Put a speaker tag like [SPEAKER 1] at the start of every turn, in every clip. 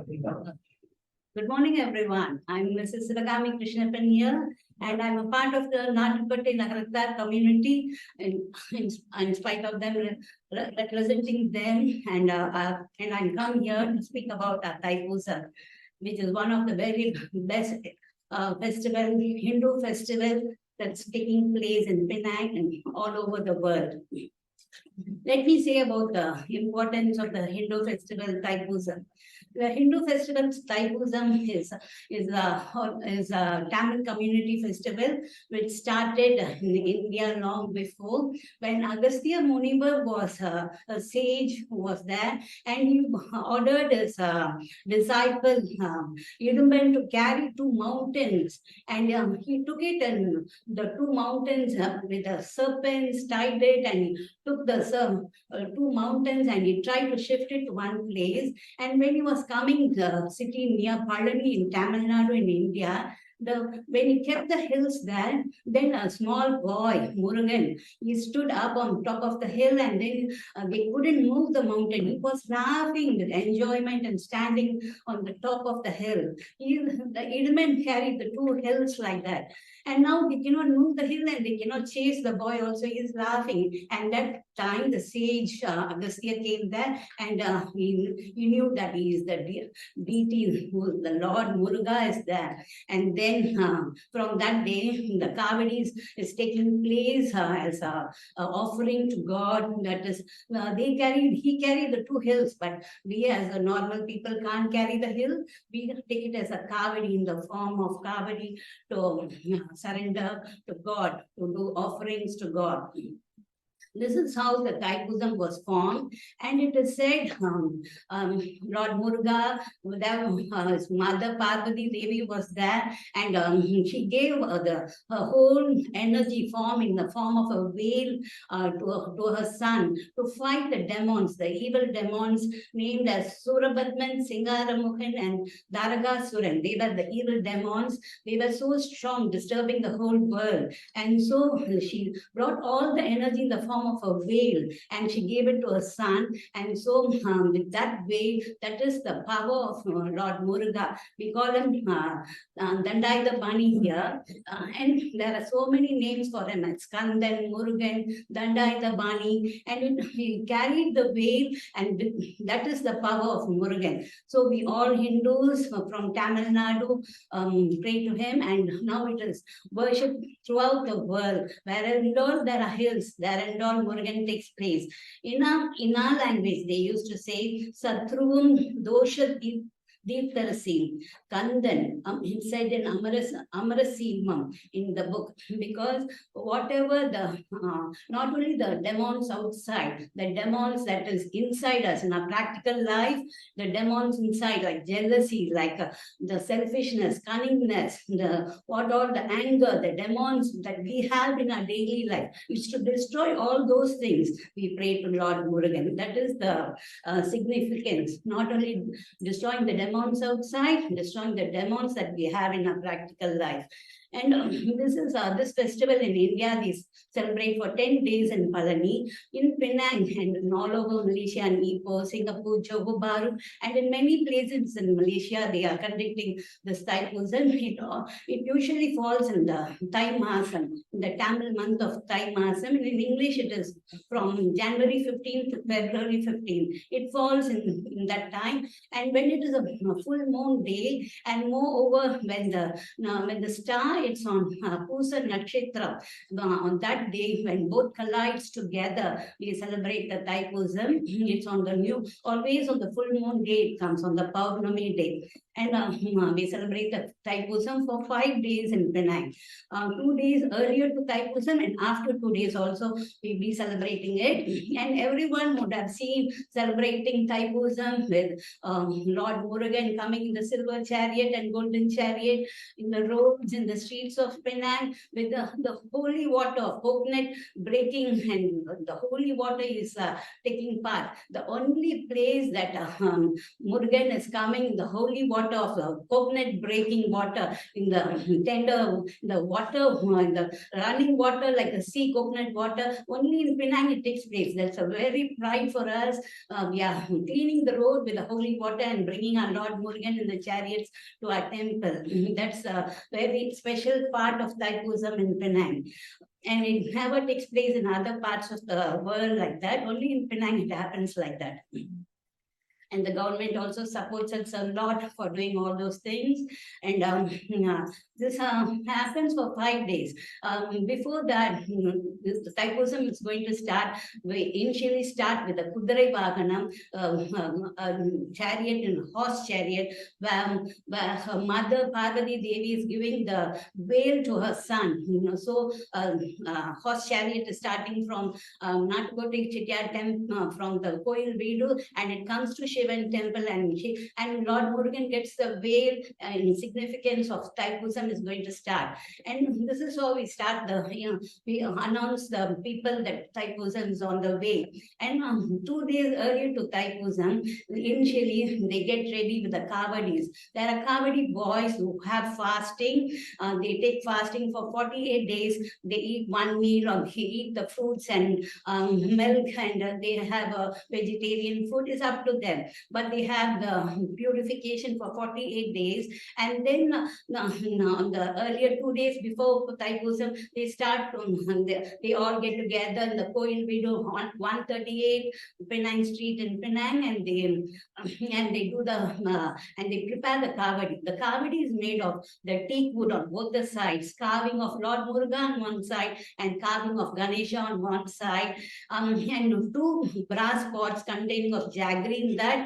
[SPEAKER 1] Good morning, everyone. I'm Mrs. Sivagami Krishnapan here, and I'm a part of the Nattukottai Nagarathar community, in spite of them representing them, and I come here to speak about Taipusam, which is one of the very best Hindu festival that's taking place in Penang and all over the world. Let me say about the importance of the Hindu festival Taipusam. The Hindu festival Taipusam is a Tamil community festival which started in India long before, when Agastya Munivar was a sage who was there, and he ordered his disciple Idumban to carry two mountains, and he took it, and the two mountains with the serpents tied it, and he took the two mountains and he tried to shift it to one place. And when he was coming the city near Palani in Tamil Nadu in India, when he kept the hills there, then a small boy, Murugan, he stood up on top of the hill, and then they couldn't move the mountain. He was laughing with enjoyment and standing on the top of the hill. The Idman carried the two hills like that. And now they cannot move the hill and they cannot chase the boy also. He is laughing. And that time the sage Agastya came there, and he knew that he is the deity, the Lord Muruga is there. And then from that day, the Kavadis is taking place as a offering to God. That is, he carried the two hills, but we as a normal people can't carry the hill. We take it as a Kavadi, in the form of Kavadi, to surrender to God, to do offerings to God. This is how the Taipusam was formed, and it is said Lord Muruga, his mother Parvati Devi was there, and she gave her whole energy form in the form of a veil to her son to fight the demons, the evil demons named as Surabadman, Singaramukhan, and Daragasuran. They were the evil demons. They were so strong, disturbing the whole world. And so she brought all the energy in the form of a veil, and she gave it to her son. And so with that veil, that is the power of Lord Muruga. We call him Dandai the Bani here, and there are so many names for him. It's Kandan, Murugan, Dandai the Bani, and he carried the veil, and that is the power of Murugan. So we all Hindus from Tamil Nadu pray to him, and now it is worshipped throughout the world. Wherever there are hills, there and all Murugan takes place. In our language, they used to say, Satruvam Dosha Deeptarasim, Kandan, inside in Amarasimam in the book, because whatever not only the demons outside, the demons that is inside us in our practical life, the demons inside, like jealousy, like the selfishness, cunningness, all the anger, the demons that we have in our daily life, is to destroy all those things. We pray to Lord Murugan. That is the significance, not only destroying the demons outside, destroying the demons that we have in our practical life. And this festival in India, they celebrate for 10 days in Palani, in Penang, and in all over Malaysia and Ipoh, Singapore, Johor Bahru, and in many places in Malaysia, they are conducting this Taipusam. It usually falls in the Taipusam, in the Tamil month of Taipusam. In English, it is from January 15th to February 15th. It falls in that time, and when it is a full moon day, and moreover, when the star, it's on Pusa Nakshatra. On that day, when both collides together, we celebrate the Taipusam. It's on always on the full moon day, it comes on the Paurnami day. And we celebrate the Taipusam for 5 days in Penang. 2 days earlier to Taipusam, and after 2 days also, we'll be celebrating it. And everyone would have seen celebrating Taipusam with Lord Murugan coming in the silver chariot and golden chariot in the roads, in the streets of Penang, with the holy water of coconut breaking, and the holy water is taking part. The only place that Murugan is coming, the holy water water of coconut breaking water in the tender, the water, the running water like a sea coconut water. Only in Penang it takes place. That's a very pride for us. We are cleaning the road with the holy water and bringing our Lord Murugan in the chariots to our temple. That's a very special part of Taipusam in Penang. And it never takes place in other parts of the world like that. Only in Penang it happens like that. And the government also supports us a lot for doing all those things. And this happens for 5 days. Before that, the Taipusam is going to start. We initially start with the Kudurai Vaganam, chariot and horse chariot, where her mother Parvati Devi is giving the veil to her son. So horse chariot is starting from Nattukottai temple, from the Koil Vidu, and it comes to Shivan temple, and Lord Murugan gets the veil in significance of Taipusam is going to start. And this is how we start we announce the people that Taipusam is on the way. And 2 days earlier to Taipusam, initially they get ready with the kavadis. There are kavadi boys who have fasting. They take fasting for 48 days. They eat one meal, or they eat the fruits and milk, and they have a vegetarian food. Is up to them. But they have the purification for 48 days. And then the earlier 2 days before Taipusam, they start, they all get together in the Koil Vidu on 138 Penang Street in Penang, and they do and they prepare the kavadi. The kavadi is made of the teak wood on both the sides, carving of Lord Murugan on one side and carving of Ganesha on one side, and 2 brass pots containing of jaggery in that.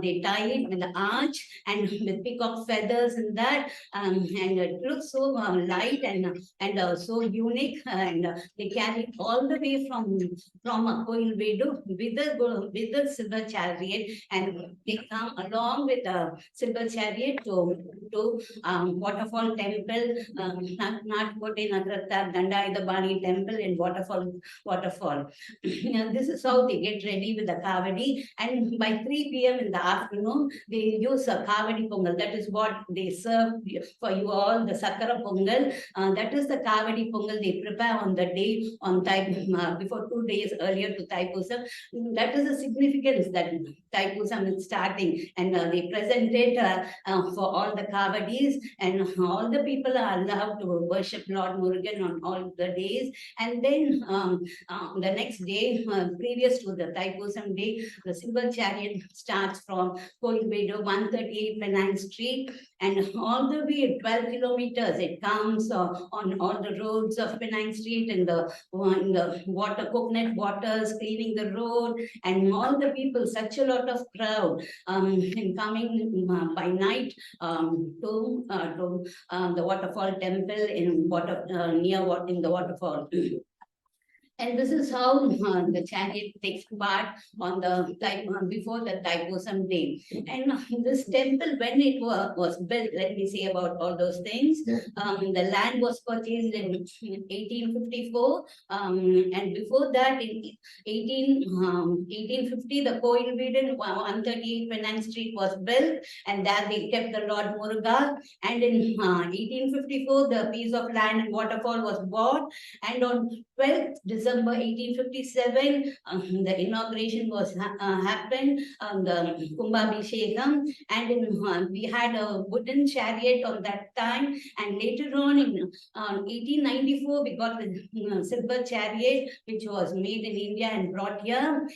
[SPEAKER 1] They tie it with the arch and with peacock feathers in that, and it looks so light and so unique, and they carry it all the way from Koil Vedu with the silver chariot, and they come along with the silver chariot to Waterfall Temple, Nattukottai Nagarathar Heritage Temple in Waterfall. This is how they get ready with the kavadi, and by 3 p.m. in the afternoon, they use a kavadi pongal. That is what they serve for you all, the sakara pongal. That is the kavadi pongal they prepare on the day before 2 days earlier to Taipusam. That is the significance that Taipusam is starting, and they present it for all the kavadis, and all the people are allowed to worship Lord Murugan on all the days. And then the next day, previous to the Taipusam day, the silver chariot starts from Koilbedo 138 Penang Street, and all the way 12 kilometers it comes on all the roads of Penang Street, in the water, coconut waters, cleaning the road, and all the people, such a lot of crowd, and coming by night to the waterfall temple in the waterfall. And this is how the chariot takes part on the before the Taipusam day. And this temple, when it was built, let me say about all those things. The land was purchased in 1854, and before that, in 1850, the Koil Vidin 138 Penang Street was built, and there they kept the Lord Muruga. And in 1854, the piece of land and waterfall was bought, and on 12th December 1857, the inauguration was happened, the Kumbhabhishekam, and we had a wooden chariot on that time. And later on in 1894, we got the silver chariot, which was made in India and brought here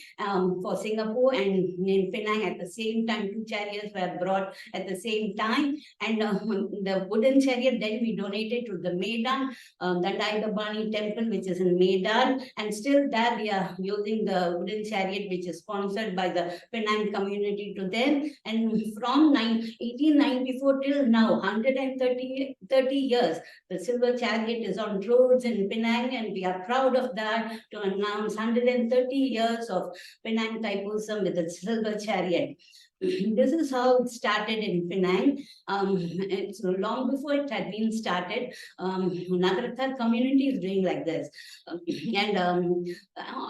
[SPEAKER 1] for Singapore, and in Penang at the same time, 2 chariots were brought at the same time. And the wooden chariot then we donated to the Medan, the Daidabani temple, which is in Medan, and still there we are using the wooden chariot, which is sponsored by the Penang community to them. And from 1894 till now, 130 years, the silver chariot is on roads in Penang, and we are proud of that, to announce 130 years of Penang Taipusam with the silver chariot. This is how it started in Penang. It's long before it had been started. Nagarathar community is doing like this. And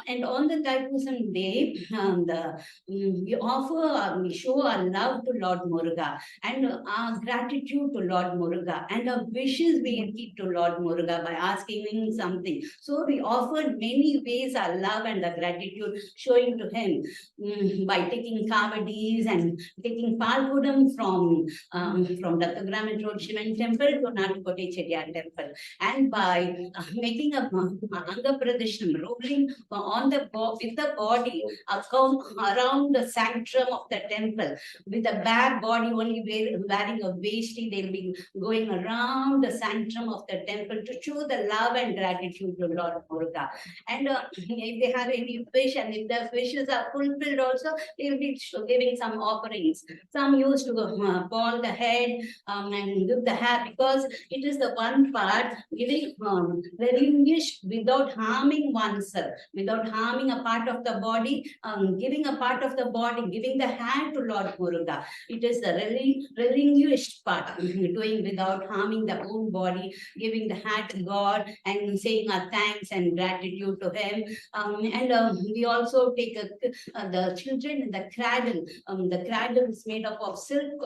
[SPEAKER 1] and on the Taipusam day, we offer, we show our love to Lord Muruga and our gratitude to Lord Muruga and our wishes we keep to Lord Muruga by asking him something. So we offered many ways our love and our gratitude showing to him by taking kavadis and taking palgudam from Dattagram Road Shivan Temple to Nattukottai Temple, and by making a Anga Pradeshanam, rolling on the with the body around the sanctum of the temple with a bare body only wearing a vesti. They'll be going around the sanctum of the temple to show the love and gratitude to Lord Muruga. And if they have any wish and if their wishes are fulfilled also, they'll be giving some offerings. Some used to bald the head and give the hair, because it is the one part giving relinquish without harming oneself, without harming a part of the body, giving a part of the body, giving the hand to Lord Muruga. It is the relinquished part, doing without harming the own body, giving the hand to God and saying our thanks and gratitude to Him. And we also take the children in the cradle. The cradle is made up of silk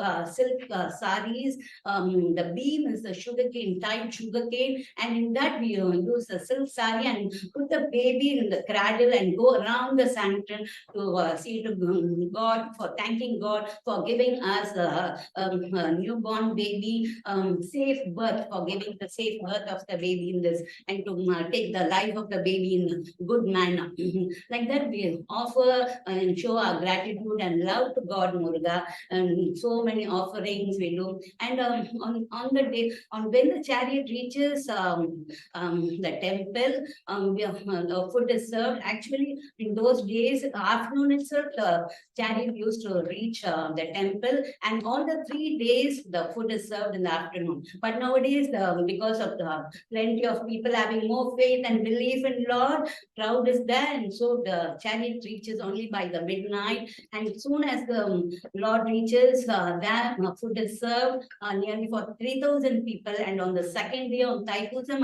[SPEAKER 1] saris. The beam is the sugarcane, tied sugarcane, and in that we use the silk sari and put the baby in the cradle and go around the sanctum to say to God, for thanking God for giving us a newborn baby, safe birth, for giving the safe birth of the baby in this, and to take the life of the baby in a good manner. Like that, we offer and show our gratitude and love to God Muruga, and so many offerings we do. And on the day, on when the chariot reaches the temple, the food is served. Actually, in those days, afternoon itself, the chariot used to reach the temple, and all the 3 days, the food is served in the afternoon. But nowadays, because of the plenty of people having more faith and belief in Lord, crowd is there, and so the chariot reaches only by the midnight. And as soon as the Lord reaches, there food is served nearly for 3,000 people. And on the second day on Taipusam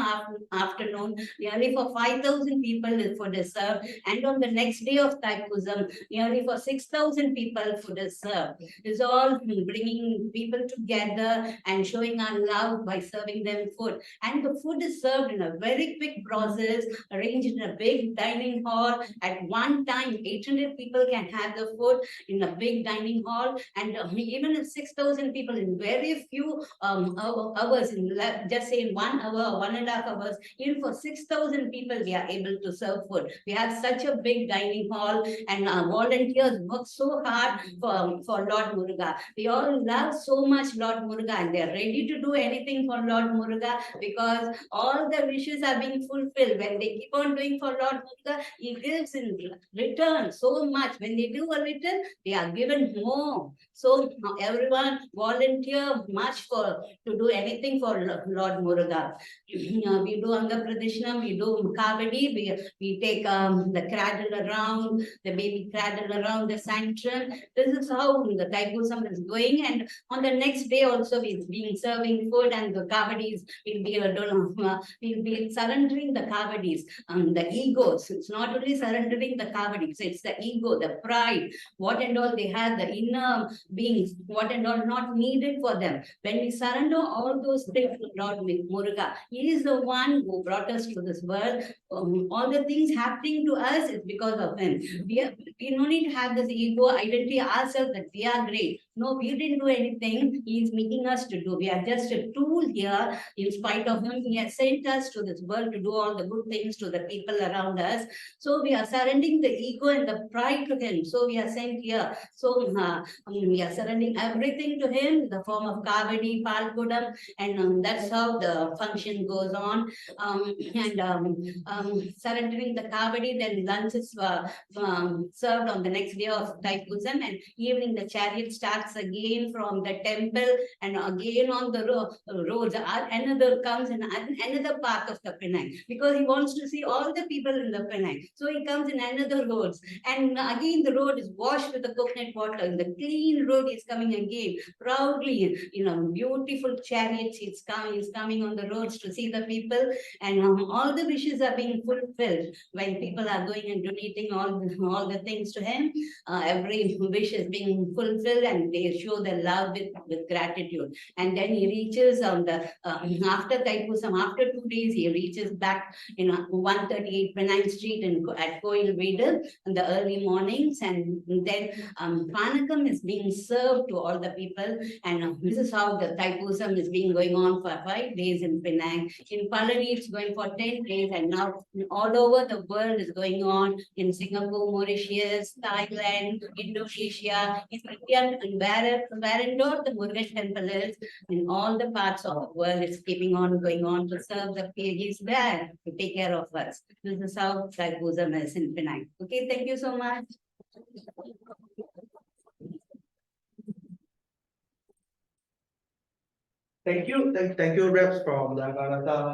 [SPEAKER 1] afternoon, nearly for 5,000 people food is served. And on the next day of Taipusam, nearly for 6,000 people food is served. It's all bringing people together and showing our love by serving them food. And the food is served in a very quick process, arranged in a big dining hall. At one time, 800 people can have the food in a big dining hall. And even if 6,000 people in very few hours, just say in 1 hour, 1.5 hours, even for 6,000 people, we are able to serve food. We have such a big dining hall, and volunteers work so hard for Lord Muruga. We all love so much Lord Muruga, and they are ready to do anything for Lord Muruga, because all the wishes are being fulfilled. When they keep on doing for Lord Muruga, He gives in return so much. When they do a return, they are given more. So everyone volunteer much to do anything for Lord Muruga. We do Anga Pradeshanam, we do Kavadi, we take the cradle around, the baby cradle around the sanctum. This is how the Taipusam is going. And on the next day also, we've been serving food, and the Kavadis will be surrendering the Kavadis, the egos. It's not only surrendering the Kavadis, it's the ego, the pride, what and all they have, the inner beings, what and all not needed for them. When we surrender all those things to Lord Muruga, He is the one who brought us to this world. All the things happening to us is because of Him. We don't need to have this ego identity ourselves that we are great. No, we didn't do anything. He is making us to do. We are just a tool here. In spite of Him, He has sent us to this world to do all the good things to the people around us. So we are surrendering the ego and the pride to Him. So we are sent here. So we are surrendering everything to Him in the form of Kavadi, Palkudam, and that's how the function goes on. Surrendering the Kavadi, then lunch is served on the next day of Taipusam, and evening the chariot starts starts again from the temple, and again on the roads, another comes in another path of the Penang, because he wants to see all the people in the Penang. So he comes in another roads, and again the road is washed with the coconut water, and the clean road is coming again proudly. Beautiful chariots. He's coming on the roads to see the people, and all the wishes are being fulfilled when people are going and donating all the things to him. Every wish is being fulfilled, and they show their love with gratitude. And then he reaches on the after Taipusam, after 2 days, he reaches back 138 Penang Street at Koil Vedu in the early mornings, and then Panakam is being served to all the people, and this is how the Taipusam is being going on for 5 days in Penang. In Palani, it's going for 10 days, and now all over the world is going on in Singapore, Mauritius, Thailand, Indonesia, in India, and wherever the Murugan temple is, in all the parts of the world, it's keeping on going on to serve the people. He's there to take care of us. This is how Taipusam is in Penang. Okay, thank you so much.
[SPEAKER 2] Thank you, Reps from the Nagarathar